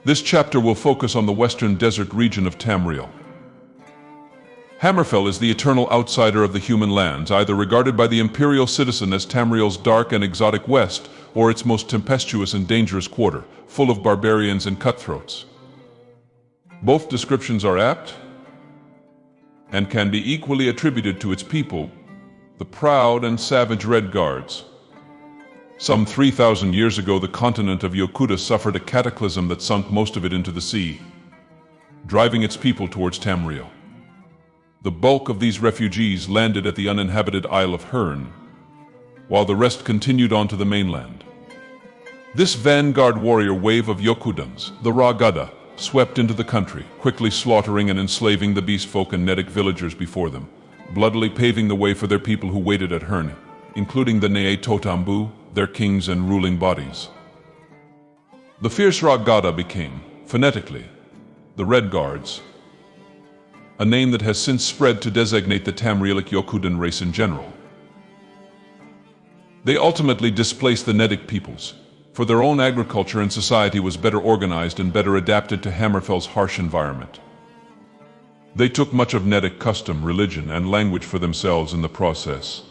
This chapter will focus on the western desert region of Tamriel. Hammerfell is the eternal outsider of the human lands, either regarded by the imperial citizen as Tamriel's dark and exotic west, or its most tempestuous and dangerous quarter, full of barbarians and cutthroats. Both descriptions are apt and can be equally attributed to its people, the proud and savage Redguards. Some 3,000 years ago, the continent of Yokudans suffered a cataclysm that sunk most of it into the sea, driving its people towards Tamriel. The bulk of these refugees landed at the uninhabited Isle of Herne, while the rest continued on to the mainland. This vanguard warrior wave of Yokudans, the Ragada, swept into the country, quickly slaughtering and enslaving the beast folk and Nedic villagers before them, bloodily paving the way for their people who waited at Herne, including the Nea Totambu, their kings and ruling bodies. The fierce Ragada became, phonetically, the Redguards, a name that has since spread to designate the Tamrielic Yokudan race in general. They ultimately displaced the Nedic peoples, for their own agriculture and society was better organized and better adapted to Hammerfell's harsh environment. They took much of Nedic custom, religion, and language for themselves in the process,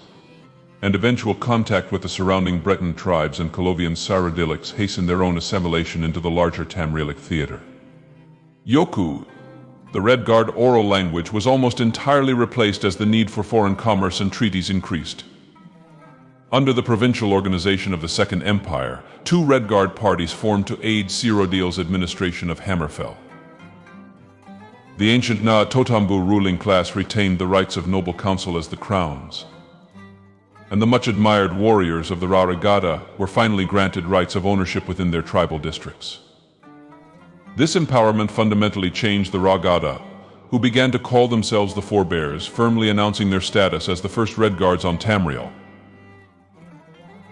and eventual contact with the surrounding Breton tribes and Colovian Cyrodiilics hastened their own assimilation into the larger Tamrielic theater. Yoku, the Redguard oral language, was almost entirely replaced as the need for foreign commerce and treaties increased. Under the provincial organization of the Septim Empire, two Redguard parties formed to aid Cyrodiil's administration of Hammerfell. The ancient Na Totambu ruling class retained the rights of noble council as the crowns, and the much-admired warriors of the Raragada were finally granted rights of ownership within their tribal districts. This empowerment fundamentally changed the Ragada, who began to call themselves the Forebears, firmly announcing their status as the first Redguards on Tamriel.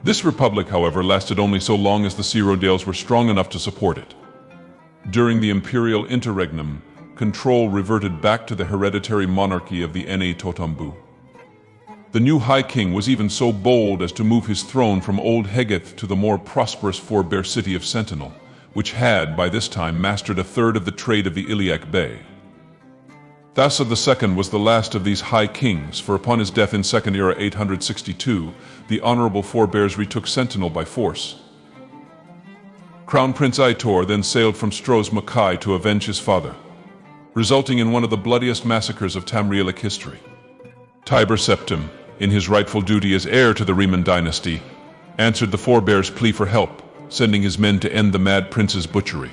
This republic, however, lasted only so long as the Cyrodiils were strong enough to support it. During the imperial interregnum, control reverted back to the hereditary monarchy of the Na Totambu. The new High King was even so bold as to move his throne from Old Hegeth to the more prosperous Forebear city of Sentinel, which had, by this time, mastered a third of the trade of the Iliac Bay. Thassa II was the last of these High Kings, for upon his death in Second Era 862, the honorable Forebears retook Sentinel by force. Crown Prince Aitor then sailed from Stros Makai to avenge his father, resulting in one of the bloodiest massacres of Tamrielic history. Tiber Septim, in his rightful duty as heir to the Riemann dynasty, answered the Forebears' plea for help, sending his men to end the Mad Prince's butchery.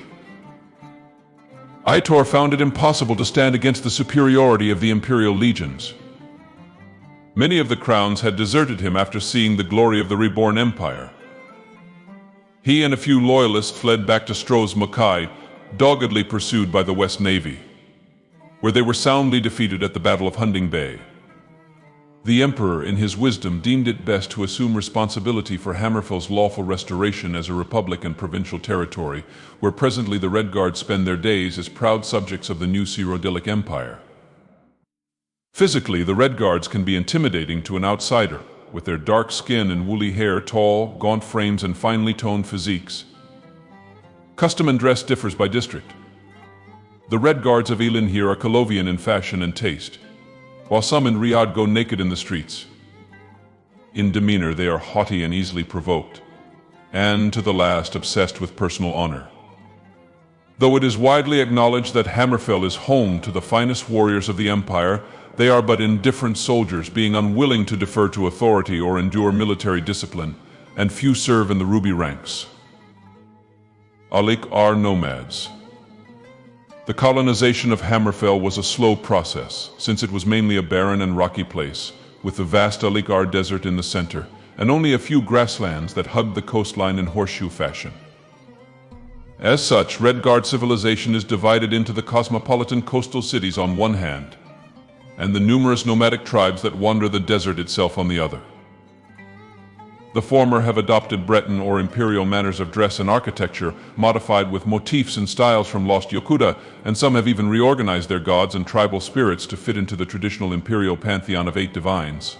Aitor found it impossible to stand against the superiority of the imperial legions. Many of the crowns had deserted him after seeing the glory of the reborn empire. He and a few loyalists fled back to Stros Makai, doggedly pursued by the West Navy, where they were soundly defeated at the Battle of Hunding Bay. The Emperor, in his wisdom, deemed it best to assume responsibility for Hammerfell's lawful restoration as a republic and provincial territory, where presently the Redguards spend their days as proud subjects of the new Cyrodilic Empire. Physically, the Redguards can be intimidating to an outsider, with their dark skin and woolly hair, tall, gaunt frames, and finely toned physiques. Custom and dress differs by district. The Redguards of Elin here are Colovian in fashion and taste, while some in Riyadh go naked in the streets. In demeanor, they are haughty and easily provoked, and to the last obsessed with personal honor. Though it is widely acknowledged that Hammerfell is home to the finest warriors of the Empire, they are but indifferent soldiers, being unwilling to defer to authority or endure military discipline, and few serve in the ruby ranks. Alik are nomads. The colonization of Hammerfell was a slow process, since it was mainly a barren and rocky place, with the vast Alikar desert in the center, and only a few grasslands that hugged the coastline in horseshoe fashion. As such, Redguard civilization is divided into the cosmopolitan coastal cities on one hand, and the numerous nomadic tribes that wander the desert itself on the other. The former have adopted Breton or imperial manners of dress and architecture, modified with motifs and styles from lost Yokuda, and some have even reorganized their gods and tribal spirits to fit into the traditional imperial pantheon of 8 divines.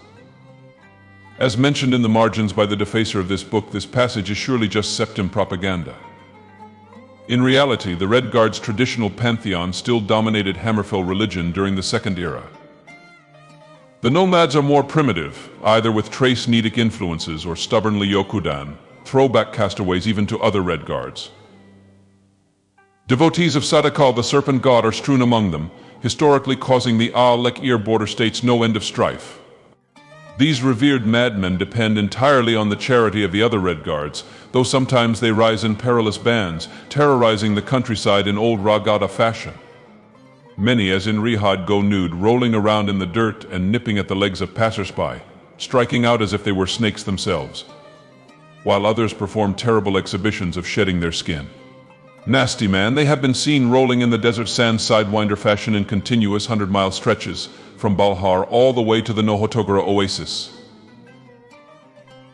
As mentioned in the margins by the defacer of this book, this passage is surely just Septim propaganda. In reality, the Redguards' traditional pantheon still dominated Hammerfell religion during the Second Era. The nomads are more primitive, either with trace Nedic influences or stubbornly Yokudan, throwback castaways even to other Redguards. Devotees of Cyrodiil, the serpent god, are strewn among them, historically causing the Lekir border states no end of strife. These revered madmen depend entirely on the charity of the other Redguards, though sometimes they rise in perilous bands, terrorizing the countryside in old Ragada fashion. Many, as in Rihad, go nude, rolling around in the dirt and nipping at the legs of passers-by, striking out as if they were snakes themselves, while others perform terrible exhibitions of shedding their skin. Nasty man, they have been seen rolling in the desert sand sidewinder fashion in continuous 100-mile stretches, from Balhar all the way to the Nohotogara oasis.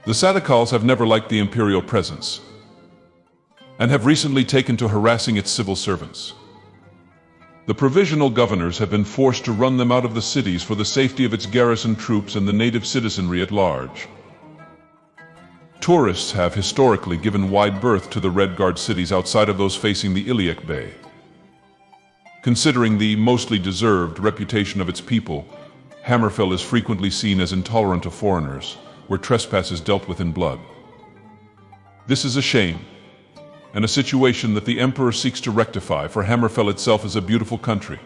The Cyrodiils have never liked the imperial presence, and have recently taken to harassing its civil servants. The provisional governors have been forced to run them out of the cities for the safety of its garrison troops and the native citizenry at large. Tourists have historically given wide berth to the Redguard cities outside of those facing the Iliac Bay. Considering the mostly deserved reputation of its people, Hammerfell is frequently seen as intolerant of foreigners, where trespass is dealt with in blood. This is a shame, and a situation that the Emperor seeks to rectify, for Hammerfell itself is a beautiful country.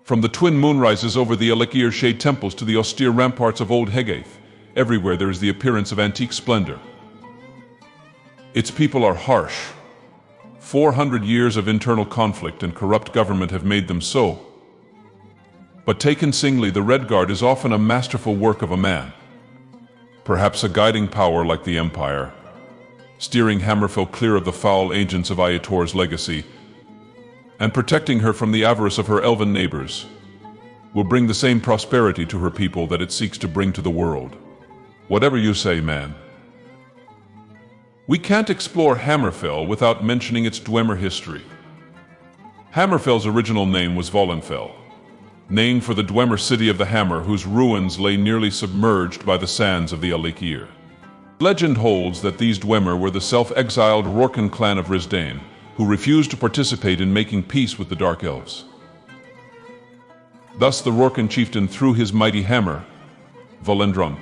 From the twin moonrises over the Elekir shade temples to the austere ramparts of Old Hegath, everywhere there is the appearance of antique splendor. Its people are harsh. 400 years of internal conflict and corrupt government have made them so. But taken singly, the Redguard is often a masterful work of a man. Perhaps a guiding power like the Empire, steering Hammerfell clear of the foul agents of Ayator's legacy, and protecting her from the avarice of her elven neighbors, will bring the same prosperity to her people that it seeks to bring to the world. Whatever you say, man. We can't explore Hammerfell without mentioning its Dwemer history. Hammerfell's original name was Volenfell, named for the Dwemer city of the Hammer, whose ruins lay nearly submerged by the sands of the Elekir. Legend holds that these Dwemer were the self-exiled Rorkan clan of Resdayn, who refused to participate in making peace with the Dark Elves. Thus the Rorkan chieftain threw his mighty hammer, Volendrung,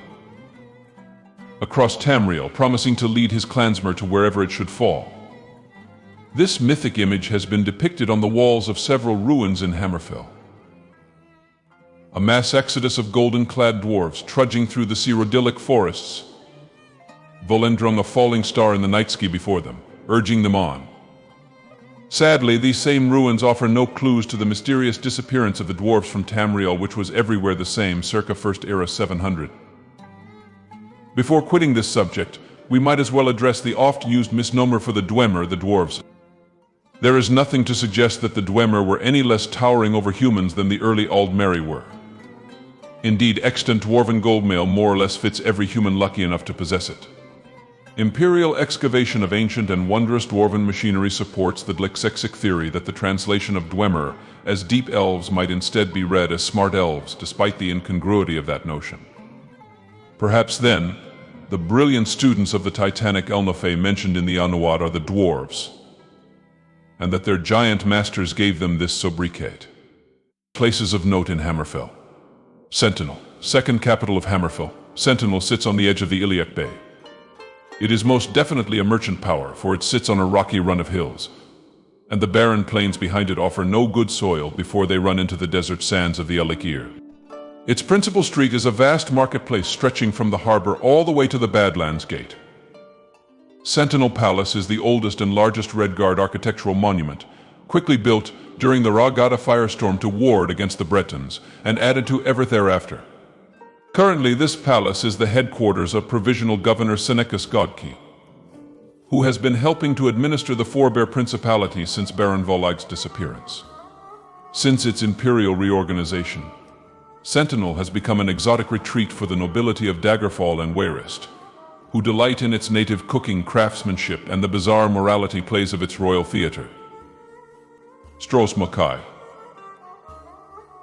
across Tamriel, promising to lead his clansmen to wherever it should fall. This mythic image has been depicted on the walls of several ruins in Hammerfell. A mass exodus of golden-clad dwarves trudging through the Cyrodiilic forests, Volendrung a falling star in the night sky before them, urging them on. Sadly, these same ruins offer no clues to the mysterious disappearance of the dwarves from Tamriel, which was everywhere the same circa First Era 700. Before quitting this subject, we might as well address the oft-used misnomer for the Dwemer, the dwarves. There is nothing to suggest that the Dwemer were any less towering over humans than the early Aldmeri were. Indeed, extant dwarven goldmail more or less fits every human lucky enough to possess it. Imperial excavation of ancient and wondrous dwarven machinery supports the Dlixexic theory that the translation of Dwemer as deep elves might instead be read as smart elves, despite the incongruity of that notion. Perhaps then, the brilliant students of the Titanic Elnofey mentioned in the Anuad are the dwarves, and that their giant masters gave them this sobriquet. Places of note in Hammerfell. Sentinel, second capital of Hammerfell. Sentinel sits on the edge of the Iliac Bay. It is most definitely a merchant power, for it sits on a rocky run of hills, and the barren plains behind it offer no good soil before they run into the desert sands of the Elekir. Its principal street is a vast marketplace stretching from the harbor all the way to the Badlands Gate. Sentinel Palace is the oldest and largest Redguard architectural monument, quickly built during the Ragada firestorm to ward against the Bretons, and added to ever thereafter. Currently, this palace is the headquarters of Provisional Governor Senecus Godki, who has been helping to administer the Forebear Principality since Baron Volag's disappearance. Since its imperial reorganization, Sentinel has become an exotic retreat for the nobility of Daggerfall and Wayrest, who delight in its native cooking craftsmanship and the bizarre morality plays of its royal theater. Stros Makai.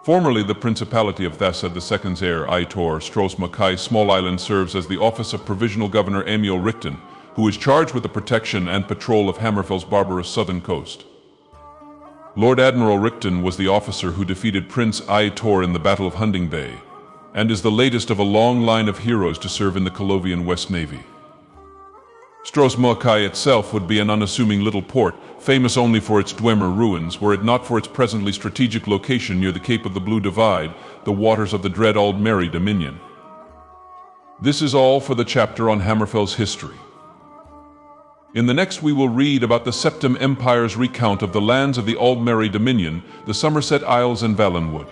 Formerly the Principality of Thassa II's heir, Aitor Stros Makai's small island serves as the office of Provisional Governor Emil Richten, who is charged with the protection and patrol of Hammerfell's barbarous southern coast. Lord Admiral Rickton was the officer who defeated Prince Aitor in the Battle of Hunding Bay, and is the latest of a long line of heroes to serve in the Colovian West Navy. Strosmokai itself would be an unassuming little port, famous only for its Dwemer ruins, were it not for its presently strategic location near the Cape of the Blue Divide, the waters of the dread Aldmeri Dominion. This is all for the chapter on Hammerfell's history. In the next we will read about the Septim Empire's recount of the lands of the Aldmeri Dominion, the Somerset Isles and Valenwood.